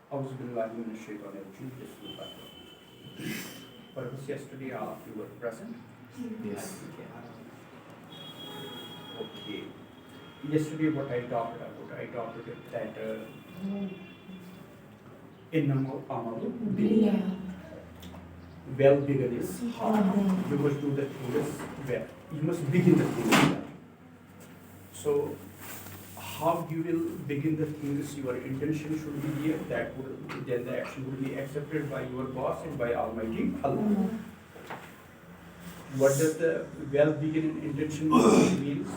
أعوذ بالله من الشيطان الرجيم. بسم الله الرحمن الرحيم. Purpose yesterday you were present? Yes. Okay. Yesterday what I talked about, I talked that innamal amalu well begin is hard. You must do the things well. You must begin the things well. So how you will begin the things, your intention should be here, that would then the action will be accepted by your boss and by Almighty Allah. What does the well begin intention means?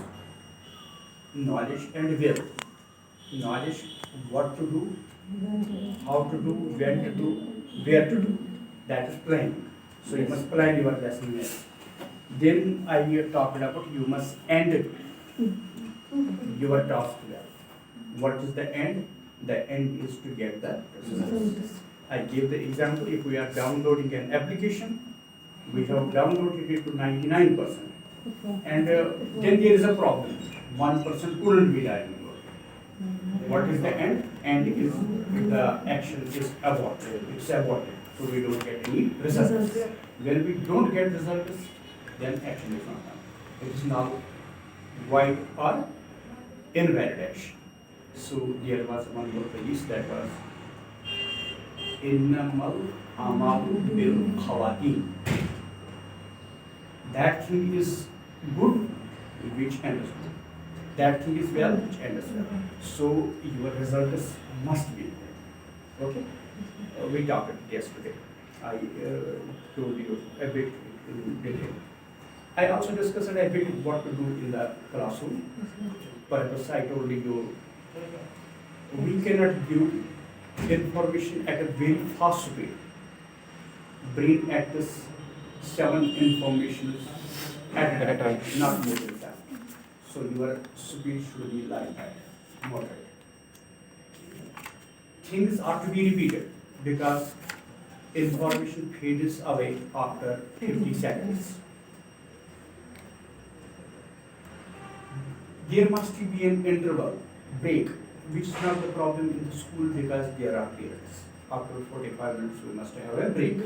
Knowledge and will. Knowledge what to do, how to do, when to do, where to do. That is planning. So you must plan your lesson well. Then I talked about you must end your task well. What is the end? The end is to get the results. I gave the example, if we are downloading an application, we have downloaded it to 99%. And then there is a problem. 1% couldn't be downloaded. What is the end? End is the action is aborted. It's aborted. So we don't get any results. When we don't get results, then action is not done. It is now void or invalid action. So there was one more phrase that was innamal amalu bil khawatim. That thing is good which ends good. That thing is well which ends well. So your results must be good. Okay? We talked it yesterday. I told you a bit in detail. I also discussed a bit what to do in the classroom. Purpose I told you, we cannot give information at a very fast speed. Brain acts 7 informations at a time, not more than that. So your speed should be like that, moderate. Things are to be repeated because information fades away after 50 seconds. There must be an interval, break, which is not the problem in the school because there are periods. After 45 minutes, we must have a break.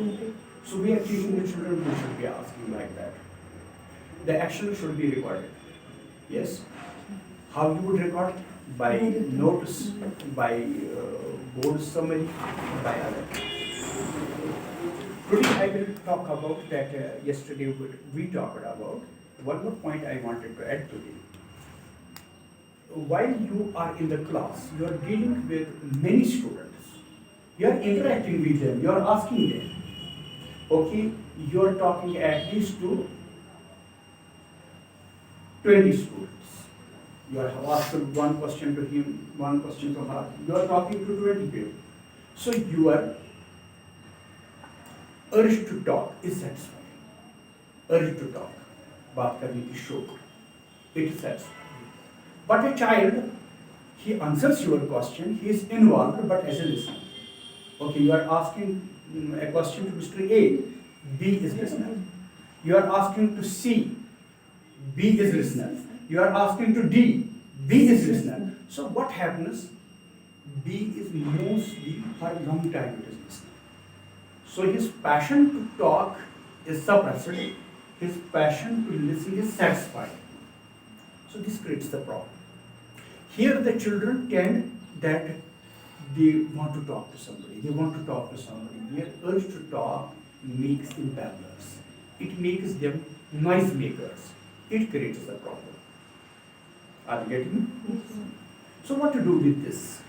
So we are teaching the children who should be asking like that. The action should be recorded. Yes. How you would record? By notes, by board summary, by other. Today I will talk about that. Yesterday we talked about. One more point I wanted to add today. While you are in the class, you are dealing with many students. You are interacting with them. You are asking them. Okay, you are talking at least to 20 students. You are asking one question to him, one question to her. You are talking to 20 people. So your urge to talk is satisfying. Urge to talk, बात करने की शौक, it is satisfying. But a child, he answers your question, he is involved, but as a listener. Okay, you are asking a question to Mr. A, B is listener. You are asking to C, B is listener. You are asking to D, B is listener. So what happens? B is mostly for a long time it is listening. So his passion to talk is suppressed. His passion to listen is satisfied. So this creates the problem. Here the children tend that they want to talk to somebody. They want to talk to somebody. Their urge to talk makes them babblers. It makes them noise makers. It creates the problem. Are you getting me? Yes. So what to do with this?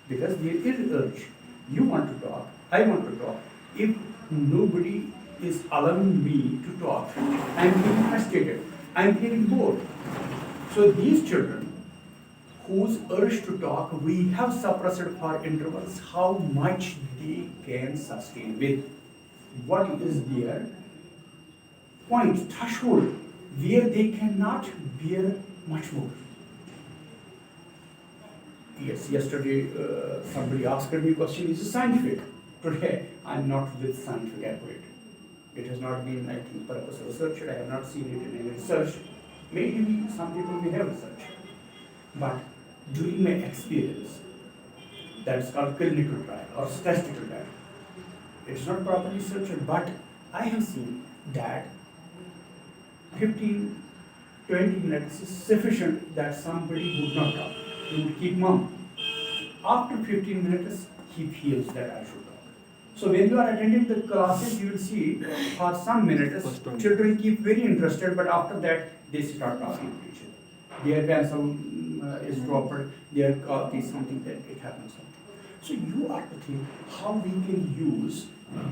Because there is urge. You want to talk. I want to talk. If nobody is allowing me to talk, I am getting frustrated. I am getting bored. So these children whose urge to talk we have suppressed for intervals, how much they can sustain with. What is their point, threshold, where they cannot bear much more. Yes, yesterday somebody asked me a question, is it scientific? Today I am not with scientific accurate. It has not been, I think, purpose researched. I have not seen it in any research. Maybe some people may have research. But during my experience, That's called clinical trial or statistical trial. It's not properly structured, but I have seen that 15, 20 minutes is sufficient that somebody would not talk. He would keep mum. After 15 minutes, he feels that I should talk. So when you are attending the classes, you will see for some minutes, children keep very interested, but after that, they start talking to each other. Their pencil is dropped, their cup is something that it happens. So you are to think how we can use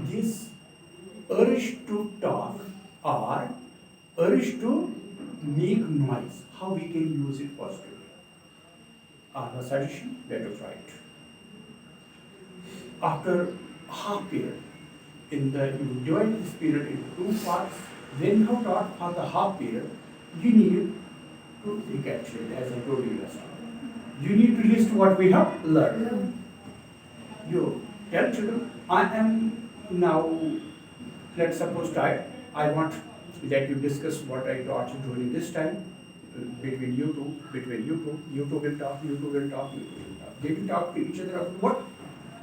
this urge to talk or urge to make noise, how we can use it positively. I have a suggestion, better try it. After half period, you divide this period into two parts. When you have taught for the half period, you need to recapitulate, as I told you last time. You need to list what we have learned. You tell children, I am now, let's suppose I want that you discuss what I taught you during this time, between you two, you two will talk, you two will talk, you two will talk. They will talk to each other about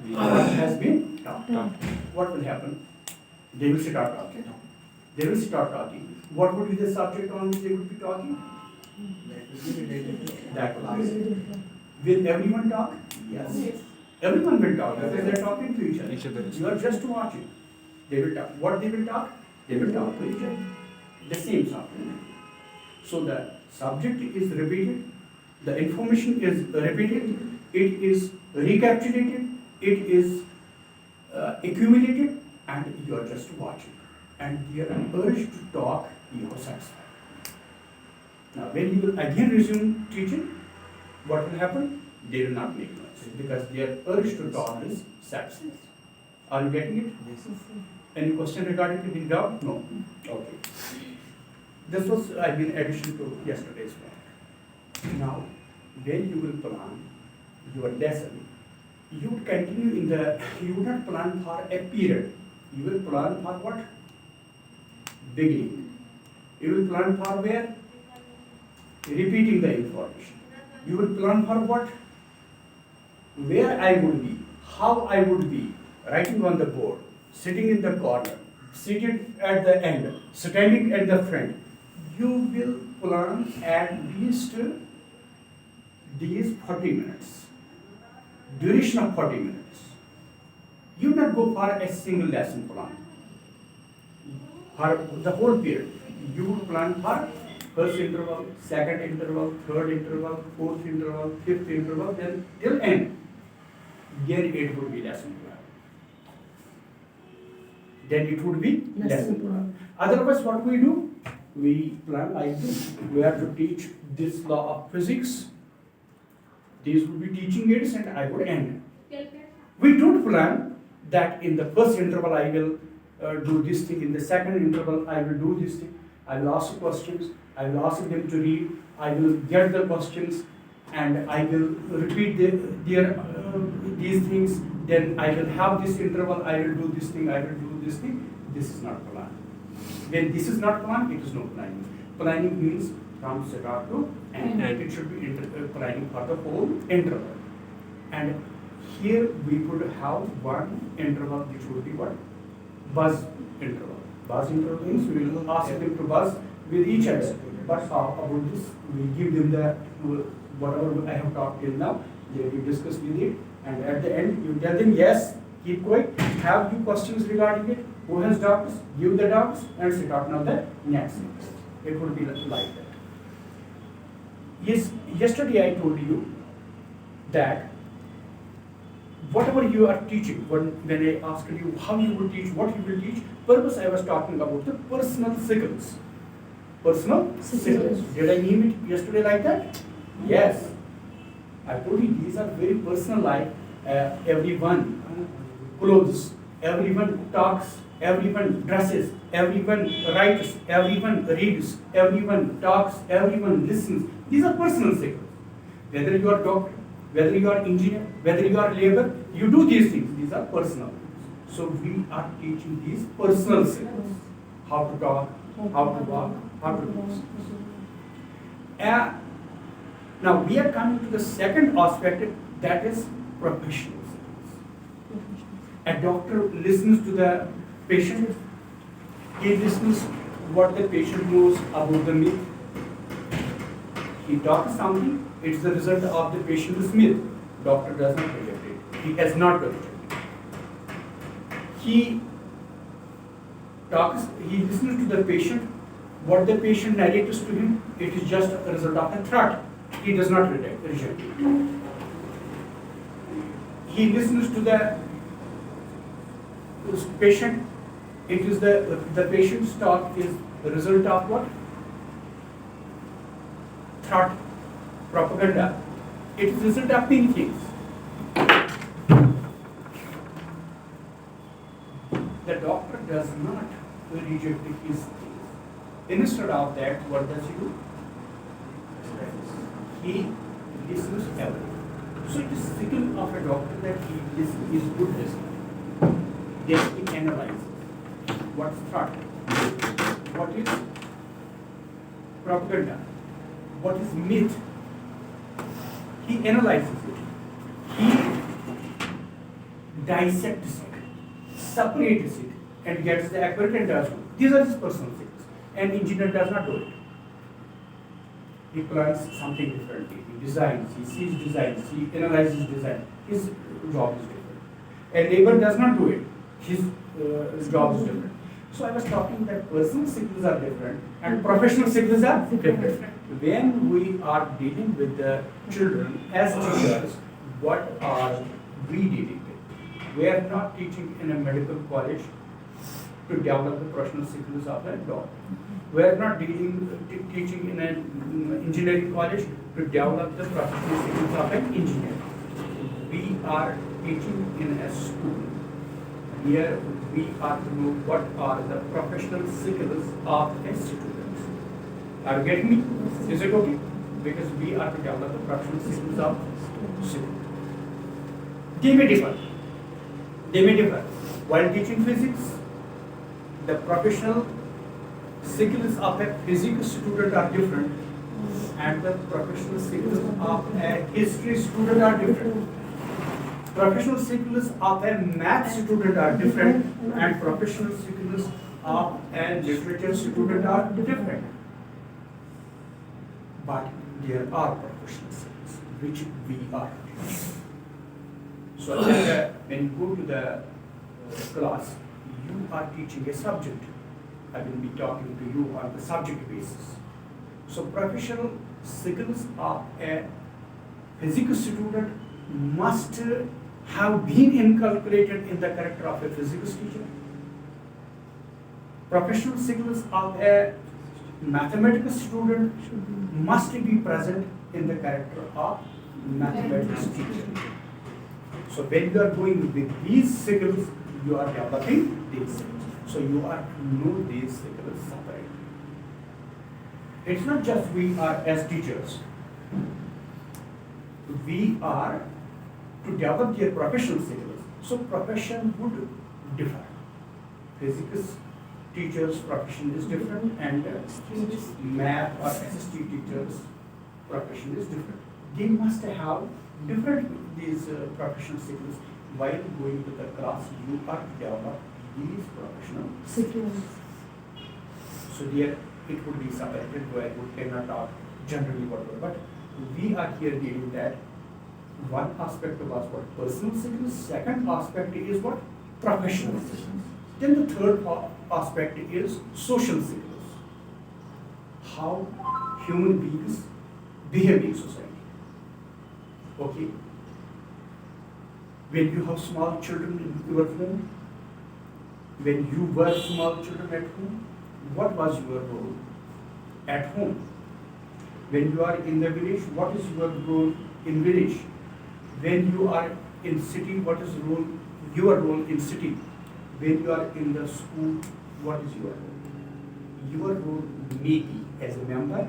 what has been taught. What will happen? They will start talking. They will start talking. What would be the subject on which they would be talking? That will be. Will everyone talk? Yes. Everyone will talk because they are talking to each other. You are just watching. They will talk. What they will talk? They will talk to each other. The same subject. So the subject is repeated, the information is repeated, it is recapitulated, it is accumulated, and you are just watching. And your urge to talk, you are satisfied. Now, when you will again resume teaching, what will happen? They will not make noise because their urge to talk is satisfied. Are you getting it? Yes. Any question regarding to the doubt? No. Okay. This was, addition to yesterday's work. Now, when you will plan your lesson, you would continue you would not plan for a period. You will plan for what? Beginning. You will plan for where? Repeating the information. You will plan for what? Where I would be, how I would be, writing on the board, sitting in the corner, seated at the end, standing at the front. You will plan at least these 40 minutes, duration of 40 minutes. You will not go for a single lesson plan. For the whole period, you would plan for first interval, second interval, third interval, fourth interval, fifth interval, then till end. Then it would be lesson plan. Then it would be lesson plan. Otherwise, what we do? We plan like this. We have to teach this law of physics. These would be teaching aids and I would end. We don't plan that in the first interval I will do this thing, in the second interval I will do this thing. I will ask questions, I will ask them to read, I will get the questions and I will repeat these things. Then I will have this interval, I will do this thing, I will do this thing. This is not plan. When this is not plan, it is no planning. Planning means from start to end. It should be planning for the whole interval. And here we could have one interval which would be what? Buzz interval. Buzz interval means we will ask them to buzz with each other. But about this, we give them the whatever I have talked till now, they will discuss with it. And at the end, you tell them, yes, keep quiet, have you questions regarding it? Who has doubts? Give the doubts and sit out. Now the next thing. It would be like that. Yes, yesterday I told you that whatever you are teaching, when I asked you how you will teach, what you will teach, purpose I was talking about the personal signals. Personal signals. Did I name it yesterday like that? Yes. I told you these are very personal, like everyone clothes, everyone talks, everyone dresses, everyone writes, everyone reads, everyone talks, everyone listens. These are personal signals. Whether you are doctor, whether you are engineer, whether you are labor, you do these things. These are personal. So we are teaching these personal signals. How to talk, how to walk, how to do this. Now we are coming to the second aspect, that is professionals. A doctor listens to the patient. He listens what the patient knows about the myth. He talks something, it's the result of the patient's myth. Doctor does not reject it. He has not rejected it. He talks, he listens to the patient, what the patient narrates to him, it is just a result of a threat. He does not reject it. He listens to the patient, it is the patient's talk is the result of what? Threat, propaganda. It is the result of many things. The doctor does not reject his things. Instead of that, what does he do? He listens everything. So it is skill of a doctor that he is good listener. Then he analyzes what's threat, what is propaganda, what is myth. He analyzes it. He dissects it, separates it, and gets the accurate and does it. These are his personal things. An engineer does not do it. He plans something differently. He designs, he sees designs, he analyzes design. His job is different. A labor does not do it. His job is different. So I was talking that personal skills are different and professional skills are different. When we are dealing with the children as teachers, what are we dealing with? We are not teaching in a medical college to develop the professional skills of a doctor. We are not teaching in an engineering college to develop the professional skills of an engineer. We are teaching in a school. Here we are to know what are the professional skills of a student. Are you getting me? Is it okay? Because we are to develop the professional skills of student. They may differ. They may differ. While teaching physics, the professional skills of a physics student are different and the professional skills of a history student are different. Professional skills of a math student are different and professional skills of a literature student are different. But there are professional skills which we are teaching. So when you go to the class, you are teaching a subject. I will be talking to you on the subject basis. So professional skills of a physics student must have been inculcated in the character of a physics teacher. Professional skills of a mathematics student must be present in the character of mathematics teacher. So when you are going with these skills, you are developing these skills. So you are to know these skills separately. It's not just we are as teachers. We are to develop their professional skills. So profession would differ. Physics teachers' profession is different and math or SST teachers' profession is different. They must have different these professional skills. While going to the class, you are to develop these professional skills. So there it would be separated where we cannot talk generally whatever, but we are here dealing that one aspect was what personal skills, second aspect is what professional skills. Then the third aspect is social skills. How human beings behave in society. Okay. When you have small children in your home, when you were small children at home, what was your role at home? When you are in the village, what is your role in village? When you are in city, what is your role in city? When you are in the school, what is your role? Your role may be as a member,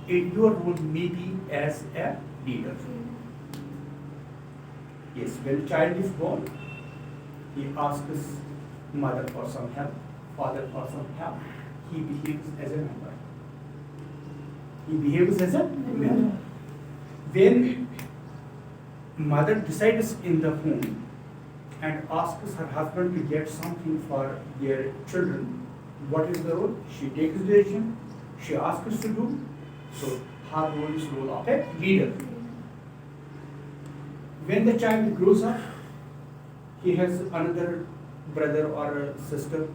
your role may be as a leader. Yes, when child is born, he asks mother for some help, father for some help. He behaves as a member. He behaves as a member. When mother decides in the home and asks her husband to get something for their children, what is the role? She takes the decision, she asks to do, so her role is role of a leader. When the child grows up, he has another brother or a sister,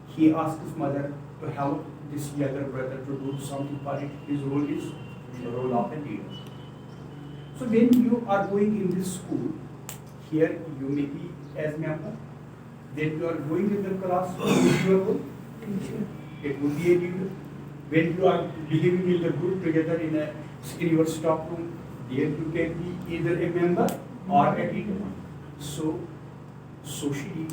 he asks his mother to help this younger brother to do something for it. His role is the role of a leader. So when you are going in this school, here you may be as member, then you are going in the class, what is your role? It would be a leader. When you are living in the group together in your stock room, there you can be either a member or a leader. So socially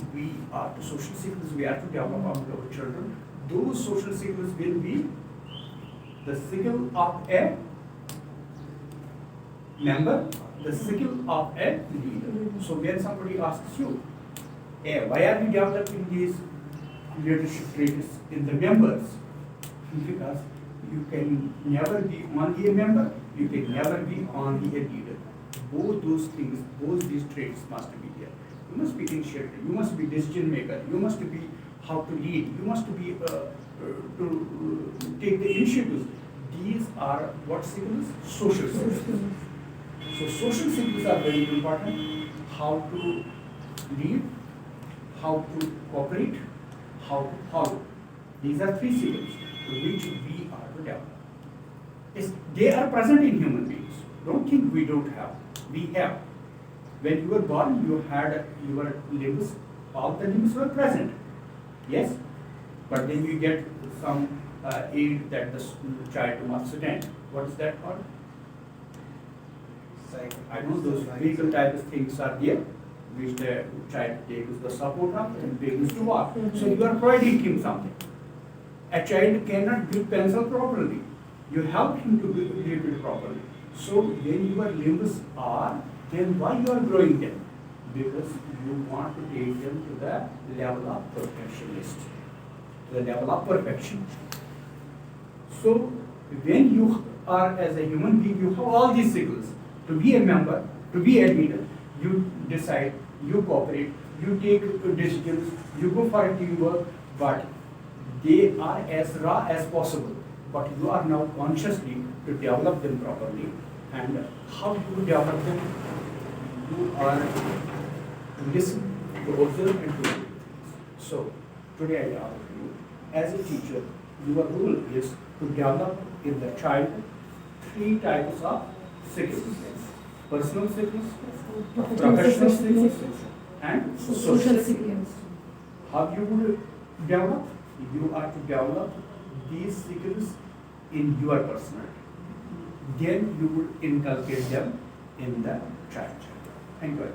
social skills we are to develop among our children. Those social skills will be the skill of a member, the skill of a leader. So when somebody asks you, why are we developing these leadership traits in the members? Because you can never be only a member, you can never be only a leader. Both those things, both these traits must be there. You must be initiator, you must be decision maker, you must be how to lead, you must be to take the initiatives. These are what skills? Social skills. So social skills are very important. How to lead, how to cooperate, how to follow. These are three skills which we are to develop. They are present in human beings. Don't think we don't have. We have. When you were born, you had your limbs, all the limbs were present. Yes? But then you get some aid that the child must attend. What is that called? I know those vehicle type of things are there, which the child takes the support of and begins to walk. So you are providing him something. A child cannot build pencil properly. You help him to build it properly. So when your limbs are, then why you are growing them? Because you want to take them to the level of perfectionist, to the level of perfection. So when you are as a human being, you have all these skills. To be a member, to be a leader, you decide, you cooperate, you take decisions, you go for a teamwork, but they are as raw as possible. But you are now consciously to develop them properly. And how do you develop them? You are to listen, to observe, and to do. So today I ask you, as a teacher, your role is to develop in the child three types of skills: personal skills, professional skills, and social skills. How you will develop? You are to develop these skills in your personality. Then you will inculcate them in the child. Thank you.